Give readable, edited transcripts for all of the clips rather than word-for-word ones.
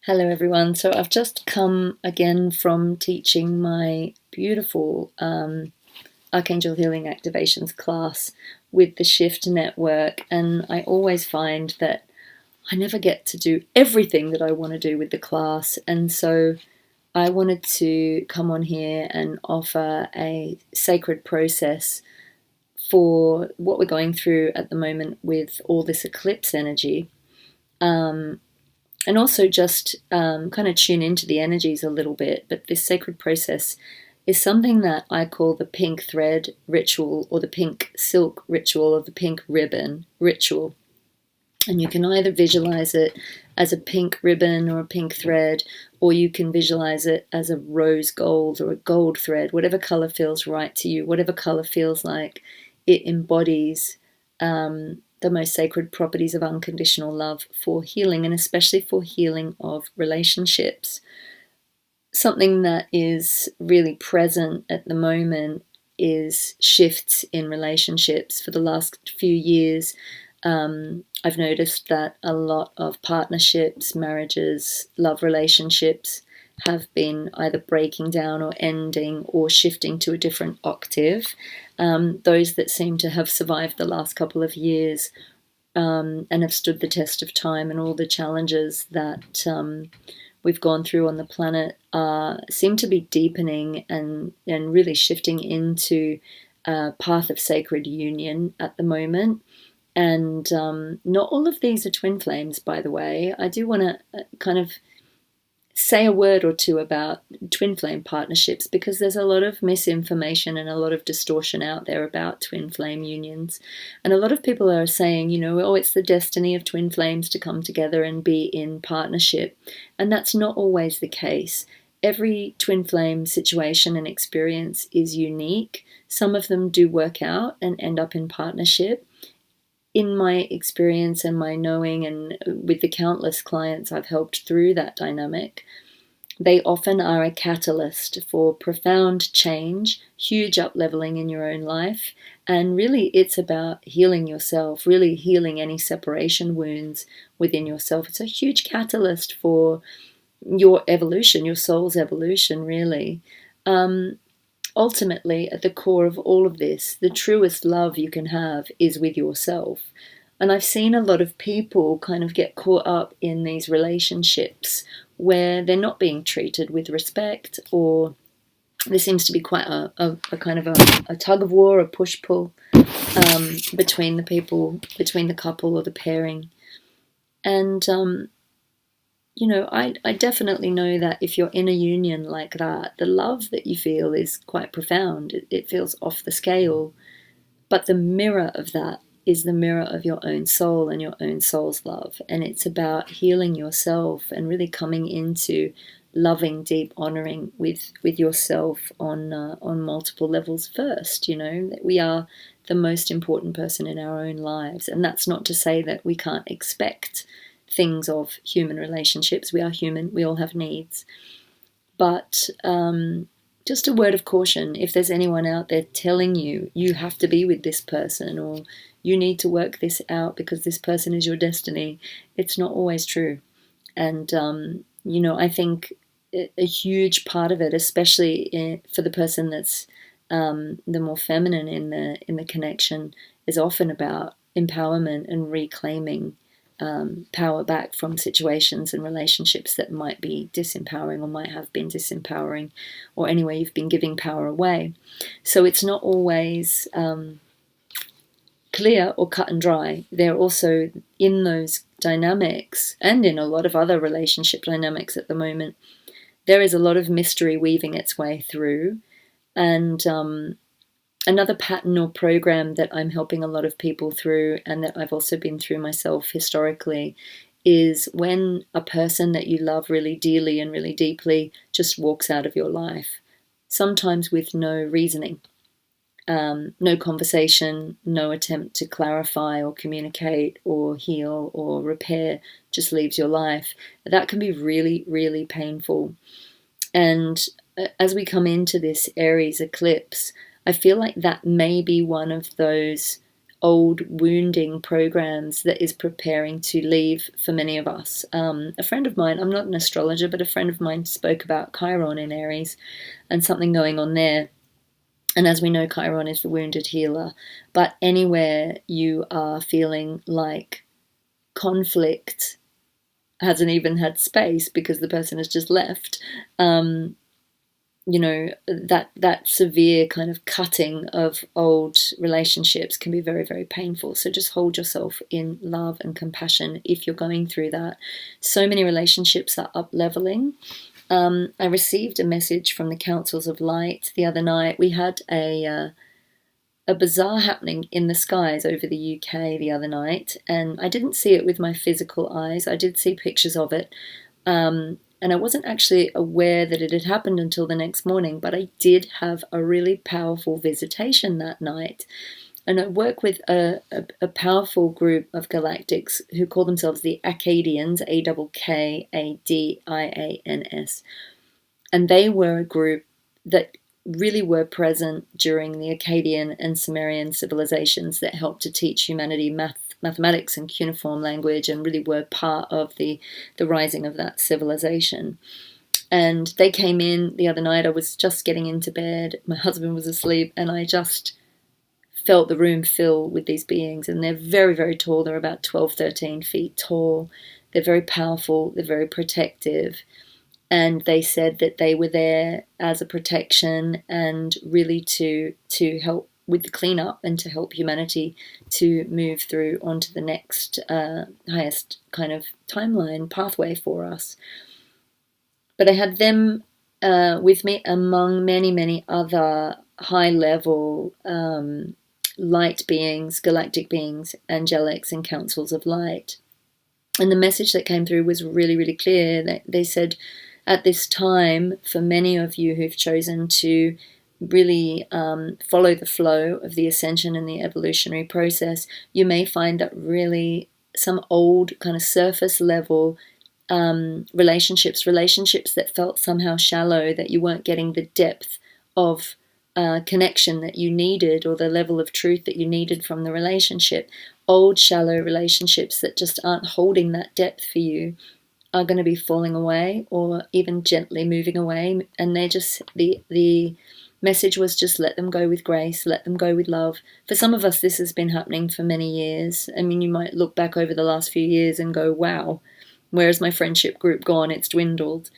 Hello everyone. So I've just come again from teaching my beautiful Archangel Healing Activations class with the Shift Network, and I always find that I never get to do everything that I want to do with the class, and so I wanted to come on here and offer a sacred process for what we're going through at the moment with all this eclipse energy. And also just kind of tune into the energies a little bit. But this sacred process is something that I call the pink thread ritual, or the pink silk ritual, or the pink ribbon ritual. And you can either visualize it as a pink ribbon or a pink thread, or you can visualize it as a rose gold or a gold thread, whatever color feels right to you, whatever color feels like it embodies the most sacred properties of unconditional love for healing, and especially for healing of relationships. Something that is really present at the moment is shifts in relationships. For the last few years, I've noticed that a lot of partnerships, marriages, love relationships have been either breaking down or ending or shifting to a different octave. Those that seem to have survived the last couple of years and have stood the test of time and all the challenges that we've gone through on the planet seem to be deepening and really shifting into a path of sacred union at the moment. And not all of these are twin flames, by the way. I do want to kind of say a word or two about twin flame partnerships, because there's a lot of misinformation and a lot of distortion out there about twin flame unions. And a lot of people are saying, oh, it's the destiny of twin flames to come together and be in partnership. And that's not always the case. Every twin flame situation and experience is unique. Some of them do work out and end up in partnership. In my experience and my knowing, and with the countless clients I've helped through that dynamic, they often are a catalyst for profound change, huge up-leveling in your own life. And really, it's about healing yourself, really healing any separation wounds within yourself. It's a huge catalyst for your evolution, your soul's evolution, really. Ultimately, at the core of all of this, the truest love you can have is with yourself. And I've seen a lot of people kind of get caught up in these relationships where they're not being treated with respect, or there seems to be quite a kind of a tug of war, a push-pull between the people, between the couple or the pairing. And I definitely know that if you're in a union like that, the love that you feel is quite profound. It feels off the scale. But the mirror of that is the mirror of your own soul and your own soul's love. And it's about healing yourself and really coming into loving, deep honoring with yourself on multiple levels first. That we are the most important person in our own lives. And that's not to say that we can't expect things of human relationships. We are human. We all have needs. But just a word of caution, if there's anyone out there telling you you have to be with this person, or you need to work this out because this person is your destiny, it's not always true. And I think a huge part of it, especially for the person that's the more feminine in the connection, is often about empowerment and reclaiming power back from situations and relationships that might be disempowering or might have been disempowering, or anyway, you've been giving power away. So it's not always clear or cut and dry. They're also in those dynamics, and in a lot of other relationship dynamics at the moment, there is a lot of mystery weaving its way through. And another pattern or program that I'm helping a lot of people through, and that I've also been through myself historically, is when a person that you love really dearly and really deeply just walks out of your life, sometimes with no reasoning, no conversation, no attempt to clarify or communicate or heal or repair, just leaves your life. That can be really, really painful. And as we come into this Aries eclipse, I feel like that may be one of those old wounding programs that is preparing to leave for many of us. A friend of mine, I'm not an astrologer, but a friend of mine spoke about Chiron in Aries and something going on there. And as we know, Chiron is the wounded healer. But anywhere you are feeling like conflict hasn't even had space because the person has just left, that severe kind of cutting of old relationships can be very, very painful. So just hold yourself in love and compassion if you're going through that. So many relationships are up leveling. I received a message from the Councils of Light the other night. We had a bazaar happening in the skies over the UK the other night, and I didn't see it with my physical eyes. I did see pictures of it, and I wasn't actually aware that it had happened until the next morning, but I did have a really powerful visitation that night. And I work with a powerful group of galactics who call themselves the Akkadians, Akkadians. And they were a group that really were present during the Akkadian and Sumerian civilizations that helped to teach humanity mathematics and cuneiform language, and really were part of the rising of that civilization. And they came in the other night. I was just getting into bed. My husband was asleep, and I just felt the room fill with these beings. And they're very, very tall. They're about 12, 13 feet tall. They're very powerful. They're very protective. And they said that they were there as a protection and really to help with the cleanup and to help humanity to move through onto the next highest kind of timeline pathway for us. But I had them with me among many, many other high-level light beings, galactic beings, angelics, and councils of light. And the message that came through was really, really clear. They said, at this time, for many of you who've chosen to really follow the flow of the ascension and the evolutionary process, you may find that really some old kind of surface level relationships that felt somehow shallow, that you weren't getting the depth of connection that you needed, or the level of truth that you needed from the relationship. Old shallow relationships that just aren't holding that depth for you are going to be falling away, or even gently moving away. And they're just, the message was just let them go with grace, let them go with love. For some of us, this has been happening for many years. I mean, you might look back over the last few years and go, wow, where's my friendship group gone? It's dwindled.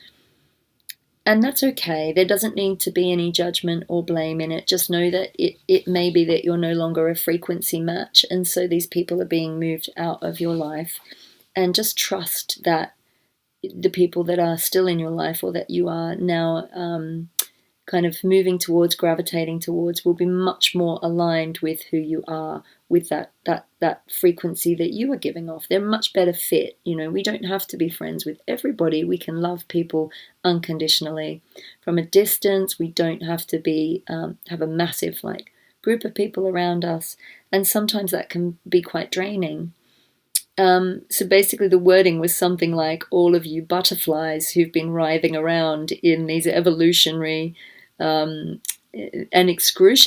And that's okay. There doesn't need to be any judgment or blame in it. Just know that it may be that you're no longer a frequency match, and so these people are being moved out of your life. And just trust that the people that are still in your life, or that you are now kind of moving towards, gravitating towards, will be much more aligned with who you are, with that frequency that you are giving off. They're much better fit. We don't have to be friends with everybody. We can love people unconditionally from a distance. We don't have to be have a massive group of people around us, and sometimes that can be quite draining. So basically the wording was something like, all of you butterflies who've been writhing around in these evolutionary and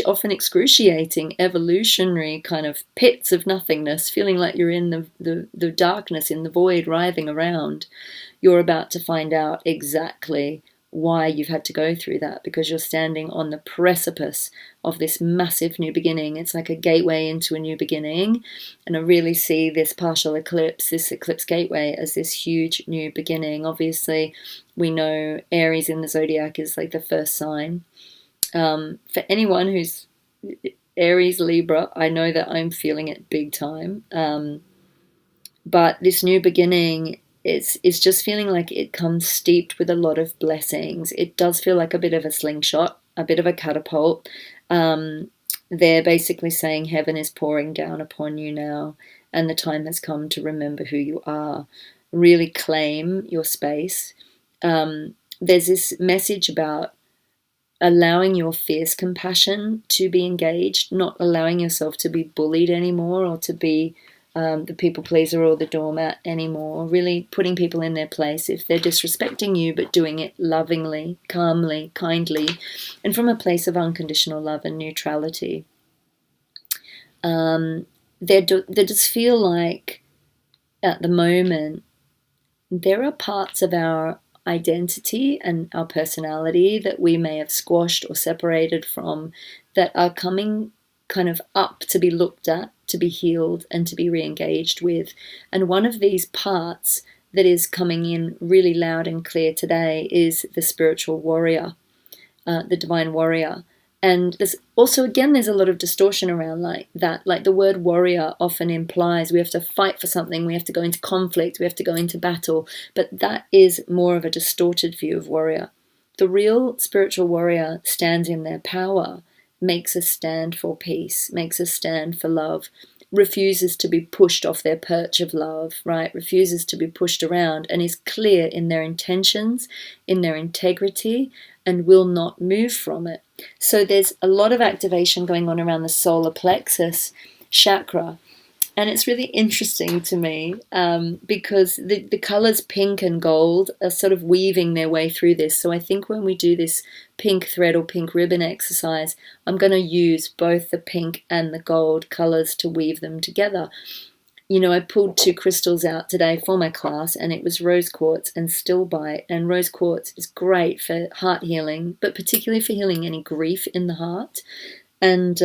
often excruciating evolutionary kind of pits of nothingness, feeling like you're in the darkness, in the void, writhing around. You're about to find out exactly why you've had to go through that, because you're standing on the precipice of this massive new beginning. It's like a gateway into a new beginning, and I really see this partial eclipse, this eclipse gateway, as this huge new beginning. Obviously, we know Aries in the zodiac is like the first sign. For anyone who's Aries, Libra, I know that I'm feeling it big time. But this new beginning, it's just feeling like it comes steeped with a lot of blessings. It does feel like a bit of a slingshot, a bit of a catapult. They're basically saying heaven is pouring down upon you now, and the time has come to remember who you are. Really claim your space. There's this message about allowing your fierce compassion to be engaged, not allowing yourself to be bullied anymore, or to be the people pleaser or the doormat anymore. Really putting people in their place if they're disrespecting you, but doing it lovingly, calmly, kindly, and from a place of unconditional love and neutrality. there does feel like at the moment there are parts of our identity and our personality that we may have squashed or separated from that are coming kind of up to be looked at, to be healed, and to be re-engaged with. And one of these parts that is coming in really loud and clear today is the spiritual warrior, the divine warrior. And there's also, again, there's a lot of distortion around like that. Like the word warrior often implies we have to fight for something, we have to go into conflict, we have to go into battle. But that is more of a distorted view of warrior. The real spiritual warrior stands in their power, makes a stand for peace, makes a stand for love, refuses to be pushed off their perch of love, right? Refuses to be pushed around, and is clear in their intentions, in their integrity, and will not move from it. So there's a lot of activation going on around the solar plexus chakra. And it's really interesting to me because the colours pink and gold are sort of weaving their way through this. So I think when we do this pink thread or pink ribbon exercise, I'm going to use both the pink and the gold colours to weave them together. You know, I pulled 2 crystals out today for my class, and it was rose quartz and stilbite. And rose quartz is great for heart healing, but particularly for healing any grief in the heart. And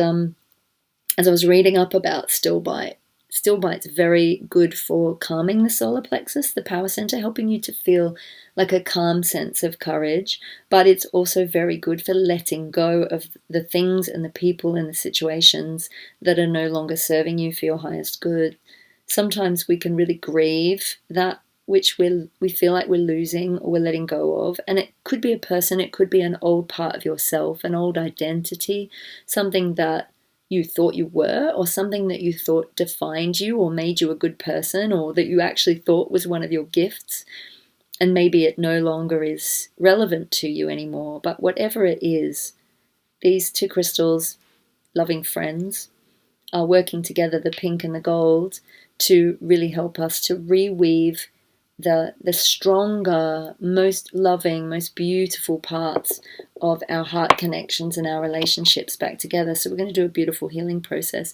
as I was reading up about stilbite's very good for calming the solar plexus, the power center, helping you to feel like a calm sense of courage. But it's also very good for letting go of the things and the people and the situations that are no longer serving you for your highest good. Sometimes we can really grieve that which we feel like we're losing or we're letting go of. And it could be a person, it could be an old part of yourself, an old identity, something that you thought you were, or something that you thought defined you or made you a good person, or that you actually thought was one of your gifts. And maybe it no longer is relevant to you anymore. But whatever it is, these 2 crystals, loving friends, are working together, the pink and the gold, to really help us to reweave the stronger, most loving, most beautiful parts of our heart connections and our relationships back together. So we're going to do a beautiful healing process.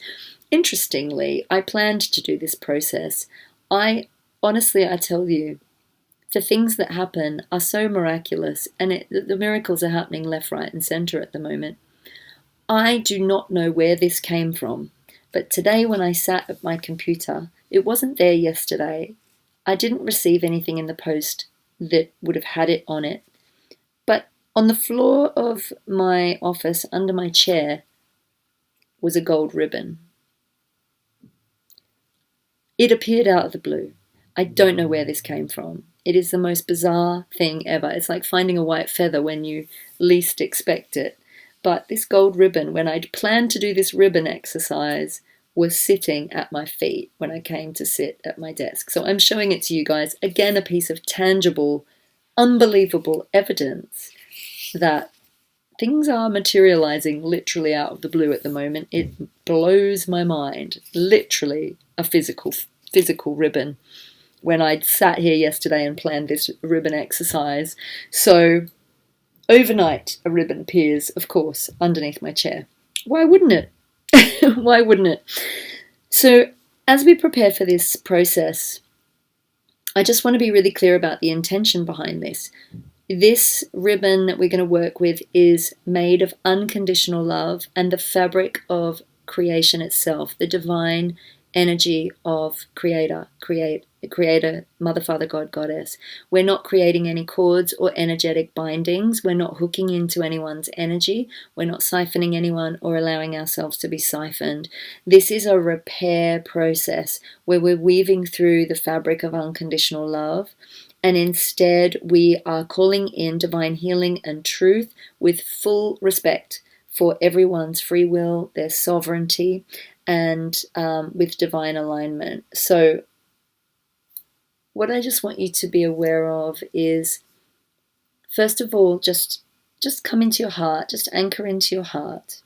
Interestingly, I planned to do this process. I tell you, the things that happen are so miraculous, and the miracles are happening left, right, and center at the moment. I do not know where this came from, but today when I sat at my computer, it wasn't there yesterday. I didn't receive anything in the post that would have had it on it. But on the floor of my office, under my chair, was a gold ribbon. It appeared out of the blue. I don't know where this came from. It is the most bizarre thing ever. It's like finding a white feather when you least expect it. But this gold ribbon, when I'd planned to do this ribbon exercise, was sitting at my feet when I came to sit at my desk. So I'm showing it to you guys. Again, a piece of tangible, unbelievable evidence that things are materializing literally out of the blue at the moment. It blows my mind. Literally a physical ribbon when I'd sat here yesterday and planned this ribbon exercise. So overnight, a ribbon appears, of course, underneath my chair. Why wouldn't it? Why wouldn't it? So as we prepare for this process, I just want to be really clear about the intention behind this. This ribbon that we're going to work with is made of unconditional love and the fabric of creation itself, the divine energy of creator, mother, father, God, goddess. We're not creating any cords or energetic bindings. We're not hooking into anyone's energy. We're not siphoning anyone or allowing ourselves to be siphoned. This is a repair process where we're weaving through the fabric of unconditional love. And instead, we are calling in divine healing and truth with full respect for everyone's free will, their sovereignty, and with divine alignment. So what I just want you to be aware of is, first of all, just come into your heart, just anchor into your heart.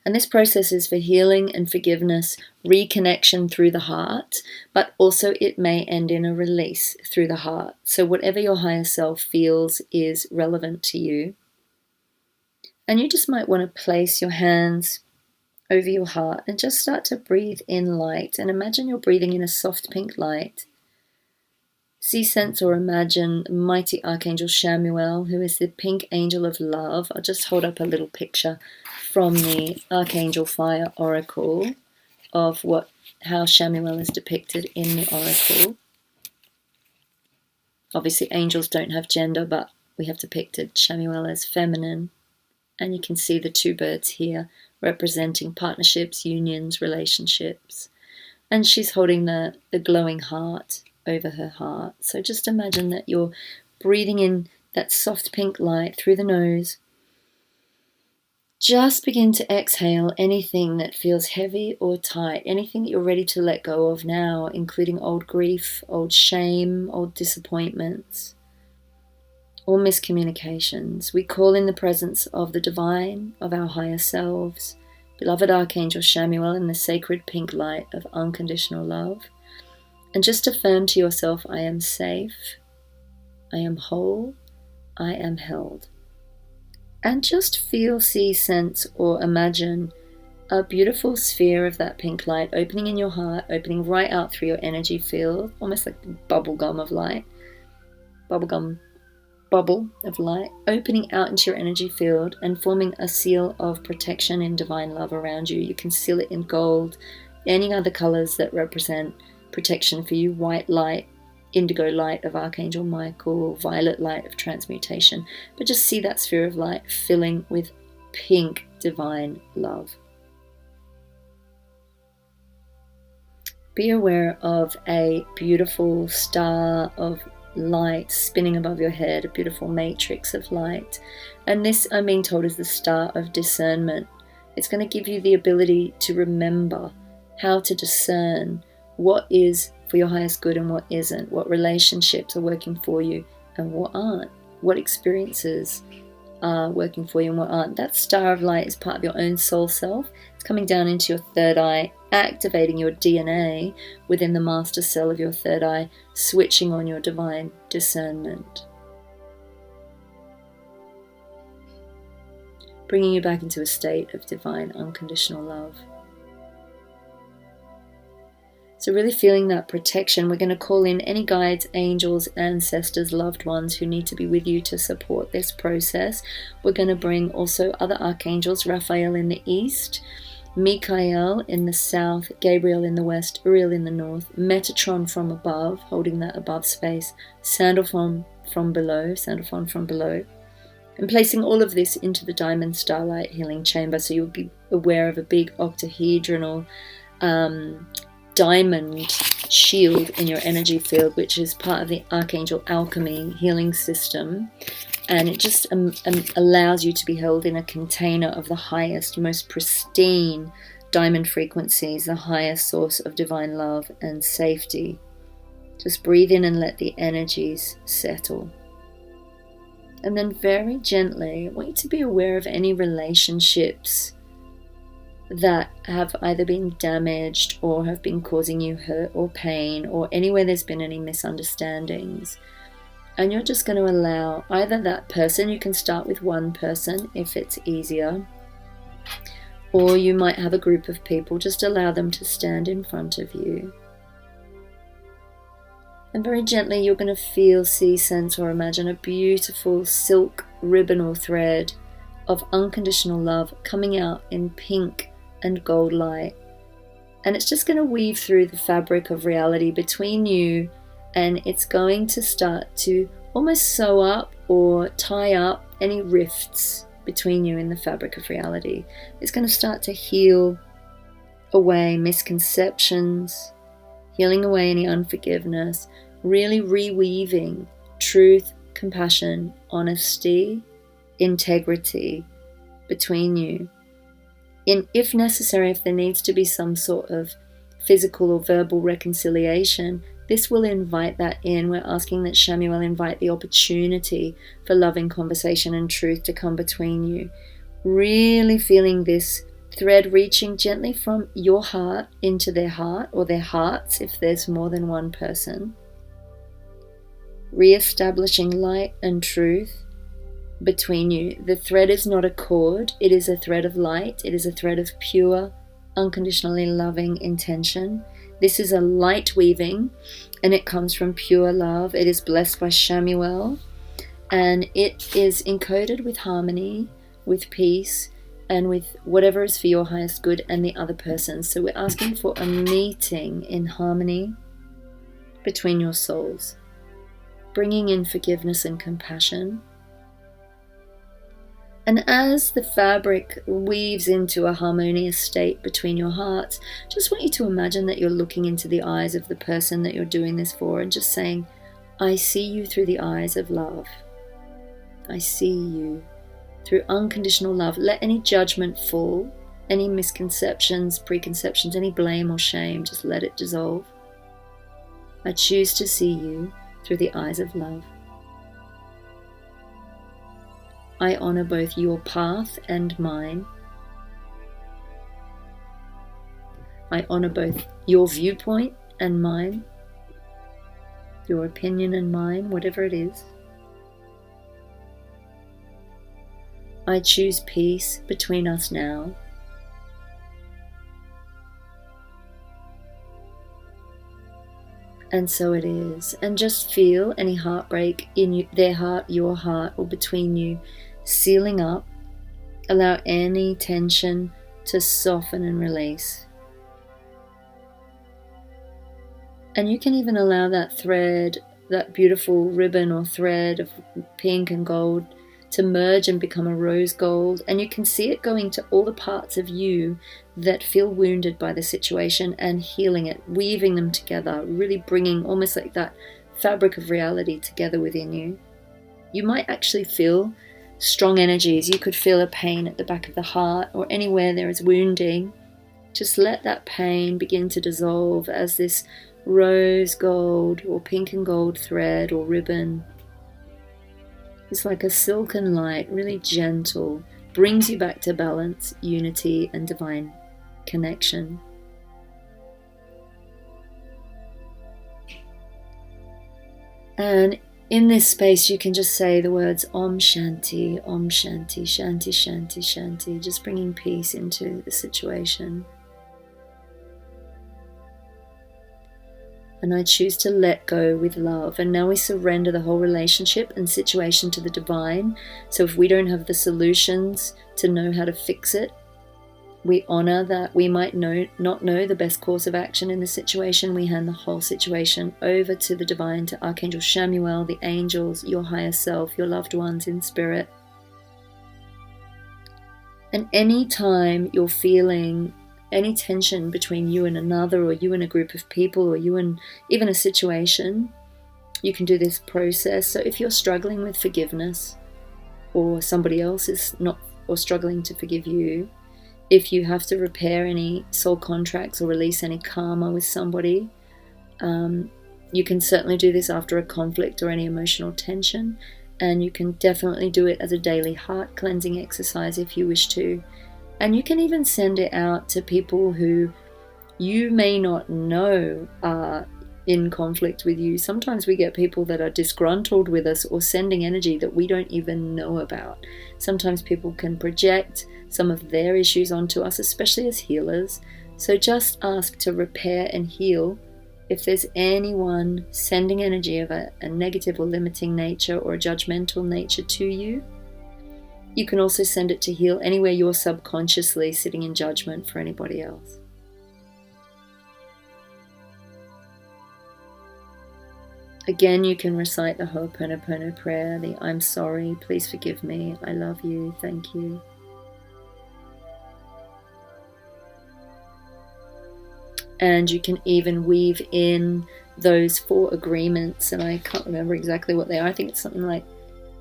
And this process is for healing and forgiveness, reconnection through the heart, but also it may end in a release through the heart. So whatever your higher self feels is relevant to you. And you just might want to place your hands over your heart, and just start to breathe in light. And imagine you're breathing in a soft pink light. See, sense, or imagine mighty Archangel Chamuel, who is the pink angel of love. I'll just hold up a little picture from the Archangel Fire Oracle of how Chamuel is depicted in the Oracle. Obviously, angels don't have gender, but we have depicted Chamuel as feminine. And you can see the two birds here representing partnerships, unions, relationships. And she's holding the glowing heart over her heart. So just imagine that you're breathing in that soft pink light through the nose. Just begin to exhale anything that feels heavy or tight, anything that you're ready to let go of now, including old grief, old shame, old disappointments, or miscommunications. We call in the presence of the divine, of our higher selves, beloved Archangel Chamuel, in the sacred pink light of unconditional love. And just affirm to yourself, I am safe, I am whole, I am held. And just feel, see, sense, or imagine a beautiful sphere of that pink light opening in your heart, opening right out through your energy field, almost like bubble gum of light, bubble of light, opening out into your energy field and forming a seal of protection in divine love around you. You can seal it in gold, any other colors that represent protection for you, white light, indigo light of Archangel Michael, violet light of transmutation. But just see that sphere of light filling with pink divine love. Be aware of a beautiful star of light spinning above your head, a beautiful matrix of light. And this, I'm being told, is the star of discernment. It's going to give you the ability to remember how to discern what is for your highest good and what isn't, what relationships are working for you and what aren't, what experiences are working for you and what aren't. That star of light is part of your own soul self. It's coming down into your third eye, activating your DNA within the master cell of your third eye, switching on your divine discernment, bringing you back into a state of divine unconditional love. So really feeling that protection. We're going to call in any guides, angels, ancestors, loved ones who need to be with you to support this process. We're going to bring also other archangels, Raphael in the east, Michael in the south, Gabriel in the west, Uriel in the north, Metatron from above, holding that above space, Sandalphon from below, and placing all of this into the diamond starlight healing chamber. So you'll be aware of a big octahedral diamond shield in your energy field, which is part of the Archangel Alchemy healing system. And it just allows you to be held in a container of the highest, most pristine diamond frequencies, the highest source of divine love and safety. Just breathe in and let the energies settle. And then very gently, I want you to be aware of any relationships that have either been damaged or have been causing you hurt or pain, or anywhere there's been any misunderstandings. And you're just going to allow either that person, you can start with one person if it's easier, or you might have a group of people, just allow them to stand in front of you. And very gently you're going to feel, see, sense, or imagine a beautiful silk ribbon or thread of unconditional love coming out in pink and gold light. And it's just going to weave through the fabric of reality between you, and it's going to start to almost sew up or tie up any rifts between you in the fabric of reality. It's going to start to heal away misconceptions, healing away any unforgiveness, really reweaving truth, compassion, honesty, integrity between you. If necessary, if there needs to be some sort of physical or verbal reconciliation, this will invite that in. We're asking that Chamuel invite the opportunity for loving conversation and truth to come between you. Really feeling this thread reaching gently from your heart into their heart, or their hearts if there's more than one person. Re-establishing light and truth between you. The thread is not a cord, it is a thread of light, it is a thread of pure unconditionally loving intention. This is a light weaving, and it comes from pure love. It is blessed by Chamuel, and it is encoded with harmony, with peace, and with whatever is for your highest good and the other person. So we're asking for a meeting in harmony between your souls, bringing in forgiveness and compassion. And as the fabric weaves into a harmonious state between your hearts, just want you to imagine that you're looking into the eyes of the person that you're doing this for and just saying, I see you through the eyes of love. I see you through unconditional love. Let any judgment fall, any misconceptions, preconceptions, any blame or shame, just let it dissolve. I choose to see you through the eyes of love. I honor both your path and mine. I honor both your viewpoint and mine, your opinion and mine, whatever it is. I choose peace between us now. And so it is. And just feel any heartbreak in their heart, your heart, or between you, sealing up. Allow any tension to soften and release. And you can even allow that thread, that beautiful ribbon or thread of pink and gold, to merge and become a rose gold. And you can see it going to all the parts of you that feel wounded by the situation and healing it, weaving them together, really bringing almost like that fabric of reality together within you. You might actually feel strong energies. You could feel a pain at the back of the heart or anywhere there is wounding. Just let that pain begin to dissolve as this rose gold or pink and gold thread or ribbon is like a silken light, really gentle, brings you back to balance, unity, and divine connection. And in this space, you can just say the words Om Shanti, Om Shanti, Shanti, Shanti, Shanti, just bringing peace into the situation. And I choose to let go with love. And now we surrender the whole relationship and situation to the divine. So if we don't have the solutions to know how to fix it, we honor that we might not know the best course of action in the situation. We hand the whole situation over to the divine, to Archangel Chamuel, the angels, your higher self, your loved ones in spirit. And any time you're feeling any tension between you and another, or you and a group of people, or you and even a situation, you can do this process. So if you're struggling with forgiveness, or somebody else is not, or struggling to forgive you, if you have to repair any soul contracts or release any karma with somebody, you can certainly do this after a conflict or any emotional tension. And you can definitely do it as a daily heart cleansing exercise if you wish to. And you can even send it out to people who you may not know are in conflict with you. Sometimes we get people that are disgruntled with us or sending energy that we don't even know about. Sometimes people can project some of their issues onto us, especially as healers. So just ask to repair and heal if there's anyone sending energy of a negative or limiting nature or a judgmental nature to you. You can also send it to heal anywhere you're subconsciously sitting in judgment for anybody else. Again, you can recite the Ho'oponopono prayer, the I'm sorry, please forgive me, I love you, thank you. And you can even weave in those 4 agreements, and I can't remember exactly what they are. I think it's something like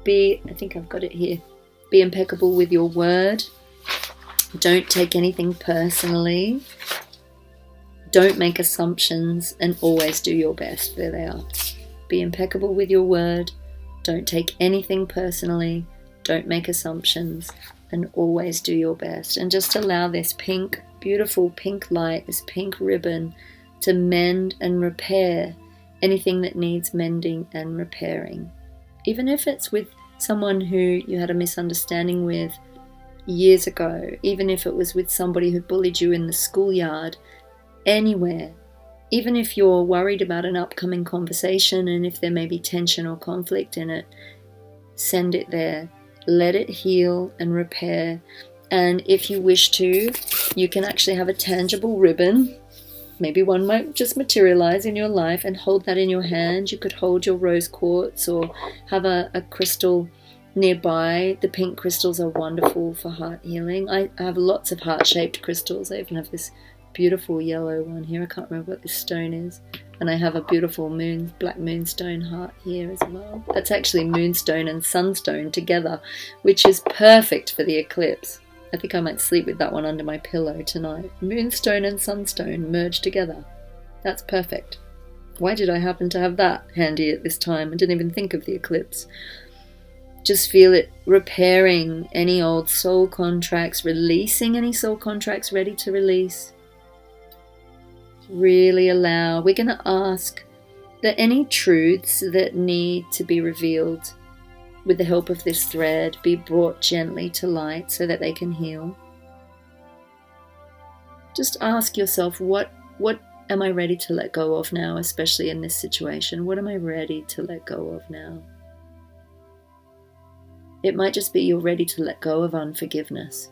I think I've got it here. Be impeccable with your word. Don't take anything personally. Don't make assumptions, and always do your best. There they are. Be impeccable with your word. Don't take anything personally. Don't make assumptions, and always do your best. And just allow this pink, beautiful pink light, this pink ribbon, to mend and repair anything that needs mending and repairing. Even if it's with someone who you had a misunderstanding with, years ago, even if it was with somebody who bullied you in the schoolyard, anywhere, even if you're worried about an upcoming conversation and if there may be tension or conflict in it, send it there. Let it heal and repair. And if you wish to, you can actually have a tangible ribbon. Maybe one might just materialize in your life, and hold that in your hand. You could hold your rose quartz or have a crystal nearby. The pink crystals are wonderful for heart healing. I have lots of heart-shaped crystals. I even have this beautiful yellow one here. I can't remember what this stone is. And I have a beautiful black moonstone heart here as well. That's actually moonstone and sunstone together, which is perfect for the eclipse. I think I might sleep with that one under my pillow tonight. Moonstone and sunstone merged together. That's perfect. Why did I happen to have that handy at this time? I didn't even think of the eclipse. Just feel it repairing any old soul contracts, releasing any soul contracts ready to release. Really allow. We're going to ask that any truths that need to be revealed with the help of this thread be brought gently to light so that they can heal. Just ask yourself, what am I ready to let go of now, especially in this situation? What am I ready to let go of now? It might just be you're ready to let go of unforgiveness.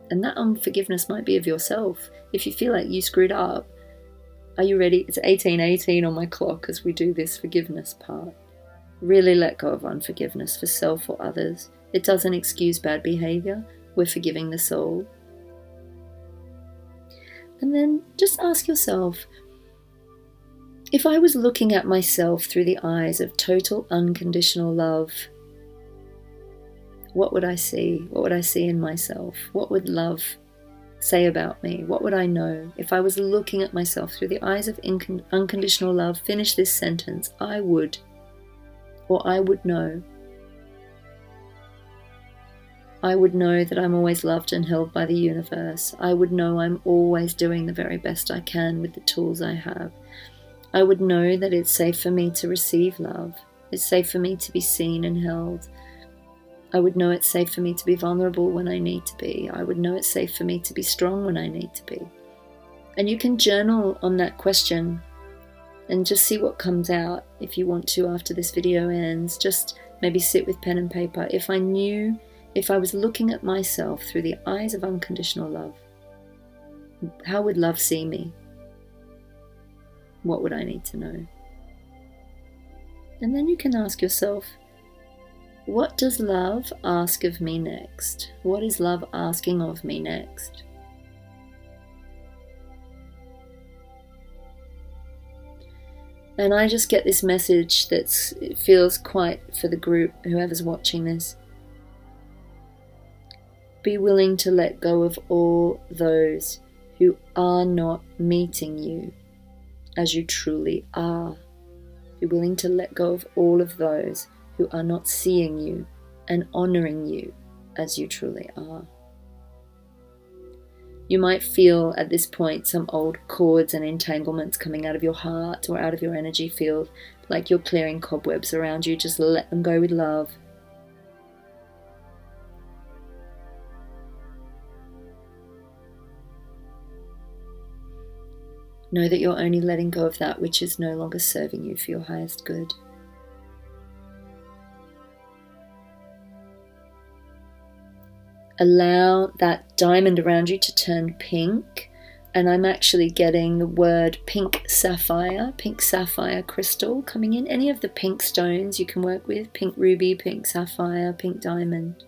And that unforgiveness might be of yourself. If you feel like you screwed up, are you ready? It's 18:18 on my clock as we do this forgiveness part. Really let go of unforgiveness for self or others. It doesn't excuse bad behavior. We're forgiving the soul. And then just ask yourself, if I was looking at myself through the eyes of total unconditional love, what would I see? What would I see in myself? What would love say about me? What would I know? If I was looking at myself through the eyes of unconditional love, finish this sentence, I would know. I would know that I'm always loved and held by the universe. I would know I'm always doing the very best I can with the tools I have. I would know that it's safe for me to receive love. It's safe for me to be seen and held. I would know it's safe for me to be vulnerable when I need to be. I would know it's safe for me to be strong when I need to be. And you can journal on that question and just see what comes out. If you want to, after this video ends, just maybe sit with pen and paper. If I was looking at myself through the eyes of unconditional love, how would love see me? What would I need to know? And then you can ask yourself, what does love ask of me next? What is love asking of me next? And I just get this message it feels quite for the group, whoever's watching this. Be willing to let go of all those who are not meeting you as you truly are. Be willing to let go of all of those who are not seeing you and honoring you as you truly are. You might feel at this point some old cords and entanglements coming out of your heart or out of your energy field, like you're clearing cobwebs around you. Just let them go with love. Know that you're only letting go of that which is no longer serving you for your highest good. Allow that diamond around you to turn pink, and I'm actually getting the word pink sapphire crystal coming in. Any of the pink stones you can work with, pink ruby, pink sapphire, pink diamond.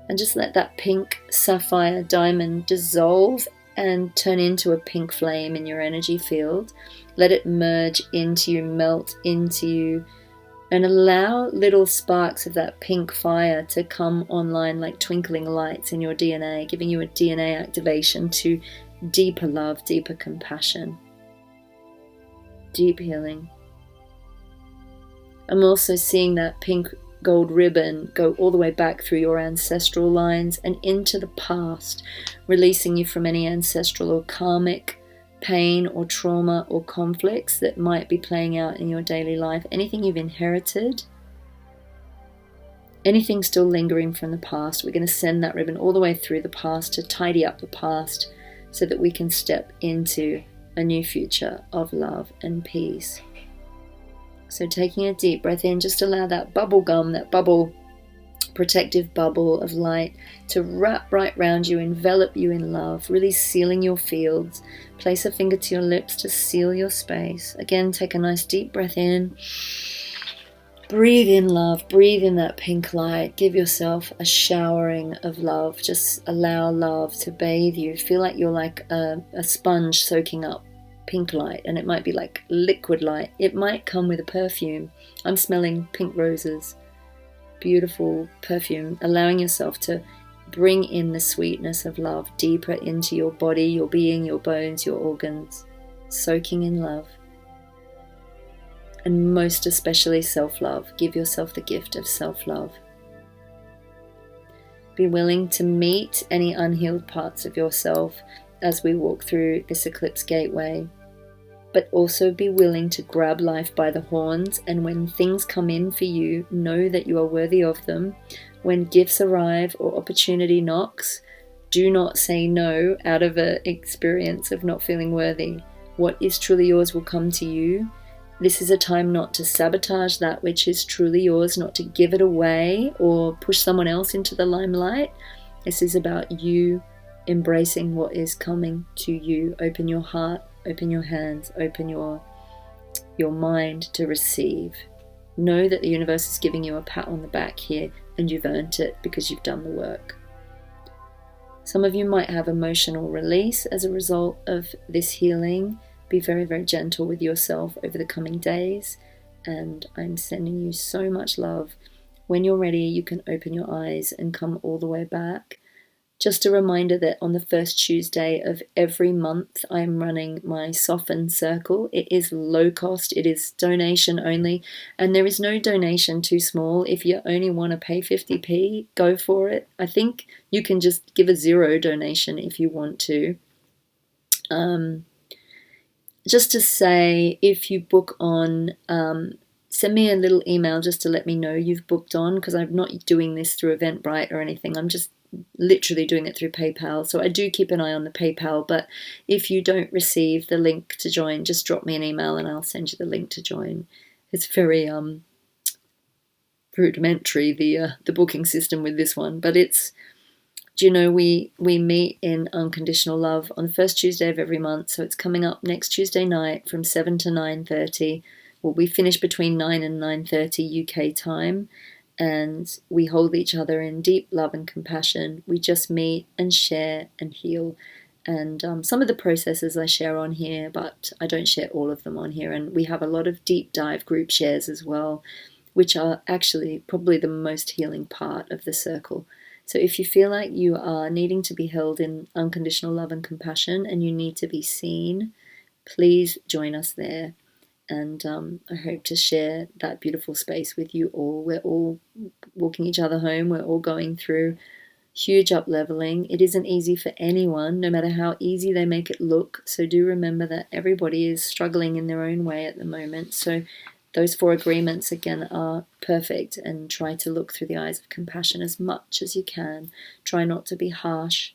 And just let that pink sapphire diamond dissolve and turn into a pink flame in your energy field. Let it merge into you, melt into you, and allow little sparks of that pink fire to come online like twinkling lights in your DNA, giving you a DNA activation to deeper love, deeper compassion, deep healing. I'm also seeing that pink gold ribbon go all the way back through your ancestral lines and into the past, releasing you from any ancestral or karmic pain or trauma or conflicts that might be playing out in your daily life. Anything you've inherited, anything still lingering from the past, we're going to send that ribbon all the way through the past to tidy up the past so that we can step into a new future of love and peace. So taking a deep breath in, just allow that bubble gum, that bubble, protective bubble of light to wrap right round you, envelop you in love, really sealing your fields. Place a finger to your lips to seal your space. Again, take a nice deep breath in. Breathe in love, breathe in that pink light. Give yourself a showering of love. Just allow love to bathe you. Feel like you're like a sponge soaking up pink light, and it might be like liquid light. It might come with a perfume. I'm smelling pink roses. Beautiful perfume. Allowing yourself to bring in the sweetness of love deeper into your body, your being, your bones, your organs. Soaking in love. And most especially self-love. Give yourself the gift of self-love. Be willing to meet any unhealed parts of yourself as we walk through this eclipse gateway. But also be willing to grab life by the horns, and when things come in for you, know that you are worthy of them. When gifts arrive or opportunity knocks, do not say no out of an experience of not feeling worthy. What is truly yours will come to you. This is a time not to sabotage that which is truly yours, not to give it away or push someone else into the limelight. This is about you embracing what is coming to you. Open your heart, open your hands, open your mind to receive. Know that the universe is giving you a pat on the back here, and you've earned it because you've done the work. Some of you might have emotional release as a result of this healing. Be very, very gentle with yourself over the coming days, and I'm sending you so much love. When you're ready, you can open your eyes and come all the way back. Just a reminder that on the first Tuesday of every month, I'm running my Soften Circle. It is low cost, it is donation only, and there is no donation too small. If you only want to pay 50p, go for it. I think you can just give a zero donation if you want to. Just to say, if you book on, send me a little email just to let me know you've booked on, because I'm not doing this through Eventbrite or anything. I'm just literally doing it through PayPal. So I do keep an eye on the PayPal, but if you don't receive the link to join, just drop me an email and I'll send you the link to join. It's very rudimentary, the booking system with this one, but it's, do you know, we meet in Unconditional Love on the first Tuesday of every month. So it's coming up next Tuesday night from 7 to 9:30. Well, we finish between 9 and 9:30 UK time, and we hold each other in deep love and compassion. We just meet and share and heal. And some of the processes I share on here, but I don't share all of them on here. And we have a lot of deep dive group shares as well, which are actually probably the most healing part of the circle. So if you feel like you are needing to be held in unconditional love and compassion and you need to be seen, please join us there. And I hope to share that beautiful space with you all. We're all walking each other home. We're all going through huge up-leveling. It isn't easy for anyone, no matter how easy they make it look. So do remember that everybody is struggling in their own way at the moment. So those 4 agreements, again, are perfect, and try to look through the eyes of compassion as much as you can. Try not to be harsh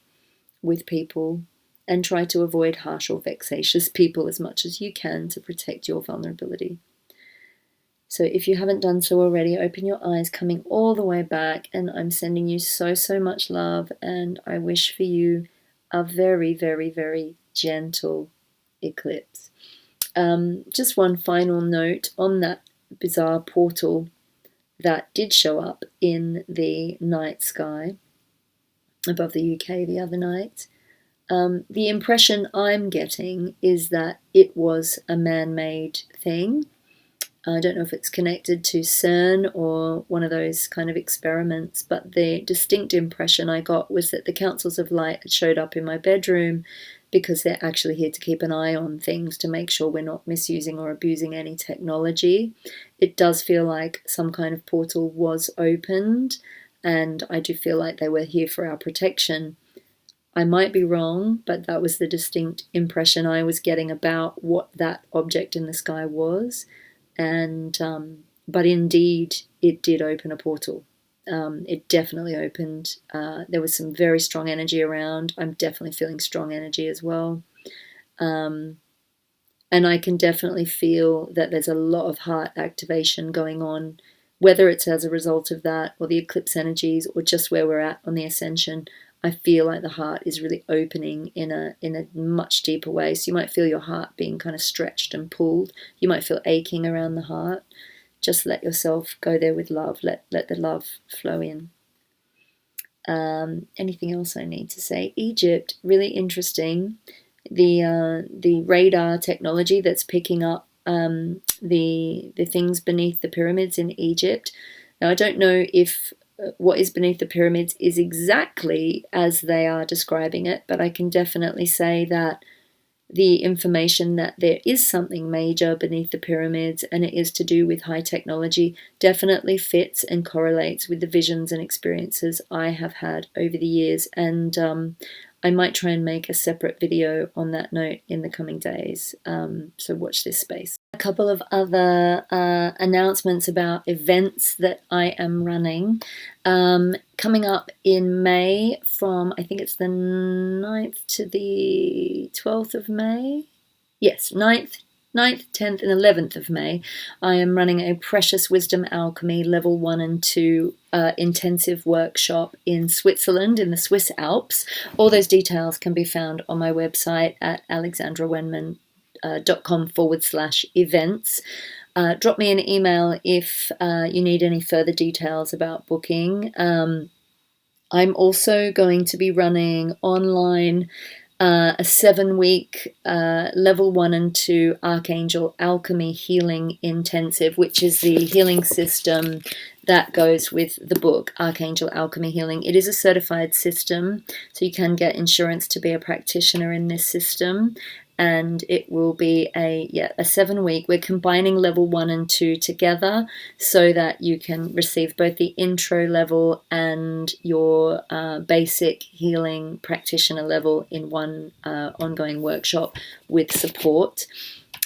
with people, and try to avoid harsh or vexatious people as much as you can to protect your vulnerability. So if you haven't done so already, open your eyes, coming all the way back, and I'm sending you so, so much love, and I wish for you a very, very, very gentle eclipse. Just one final note on that bizarre portal that did show up in the night sky above the UK the other night. The impression I'm getting is that it was a man-made thing. I don't know if it's connected to CERN or one of those kind of experiments, but the distinct impression I got was that the Councils of Light had showed up in my bedroom because they're actually here to keep an eye on things to make sure we're not misusing or abusing any technology. It does feel like some kind of portal was opened, and I do feel like they were here for our protection. I might be wrong, but that was the distinct impression I was getting about what that object in the sky was. And but indeed, it did open a portal. It definitely opened. There was some very strong energy around. I'm definitely feeling strong energy as well. And I can definitely feel that there's a lot of heart activation going on, whether it's as a result of that or the eclipse energies or just where we're at on the ascension. I feel like the heart is really opening in a much deeper way. So you might feel your heart being kind of stretched and pulled. You might feel aching around the heart. Just let yourself go there with love. Let the love flow in. Anything else I need to say? Egypt, really interesting. The radar technology that's picking up the things beneath the pyramids in Egypt. Now I don't know if what is beneath the pyramids is exactly as they are describing it, but I can definitely say that the information that there is something major beneath the pyramids and it is to do with high technology definitely fits and correlates with the visions and experiences I have had over the years. And I might try and make a separate video on that note in the coming days. So watch this space. A couple of other announcements about events that I am running. Coming up in May from, I think it's the 9th to the 12th of May. Yes, 9th, 10th and 11th of May, I am running a Precious Wisdom Alchemy Level 1 and 2 intensive workshop in Switzerland, in the Swiss Alps. All those details can be found on my website at alexandrawenman.com/events. Drop me an email if you need any further details about booking. I'm also going to be running online a 7-week level 1 and 2 Archangel Alchemy Healing Intensive, which is the healing system that goes with the book, Archangel Alchemy Healing. It is a certified system, so you can get insurance to be a practitioner in this system. And it will be a 7-week. We're combining level 1 and 2 together so that you can receive both the intro level and your basic healing practitioner level in one ongoing workshop with support.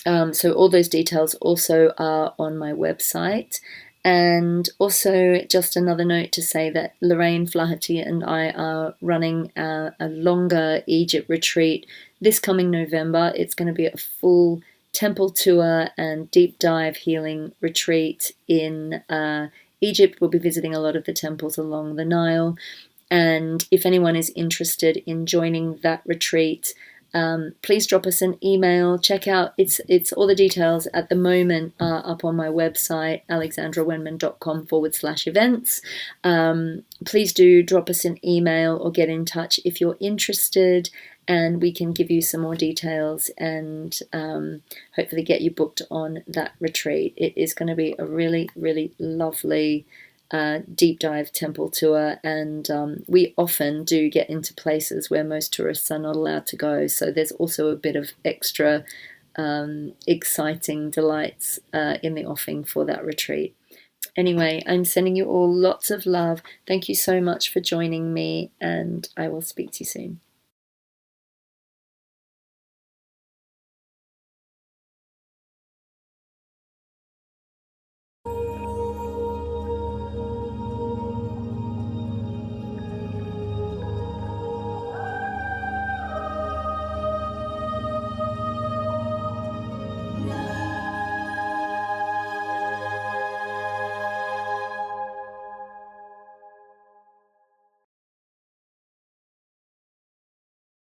So all those details also are on my website. And also just another note to say that Lorraine Flaherty and I are running a longer Egypt retreat this coming November. It's going to be a full temple tour and deep dive healing retreat in Egypt. We'll be visiting a lot of the temples along the Nile. And if anyone is interested in joining that retreat, please drop us an email. Check out, it's all the details at the moment are up on my website, alexandrawenman.com/events. Please do drop us an email or get in touch if you're interested, and we can give you some more details and hopefully get you booked on that retreat. It is going to be a really, really lovely deep dive temple tour, and we often do get into places where most tourists are not allowed to go, so there's also a bit of extra exciting delights in the offing for that retreat. Anyway, I'm sending you all lots of love. Thank you so much for joining me, and I will speak to you soon.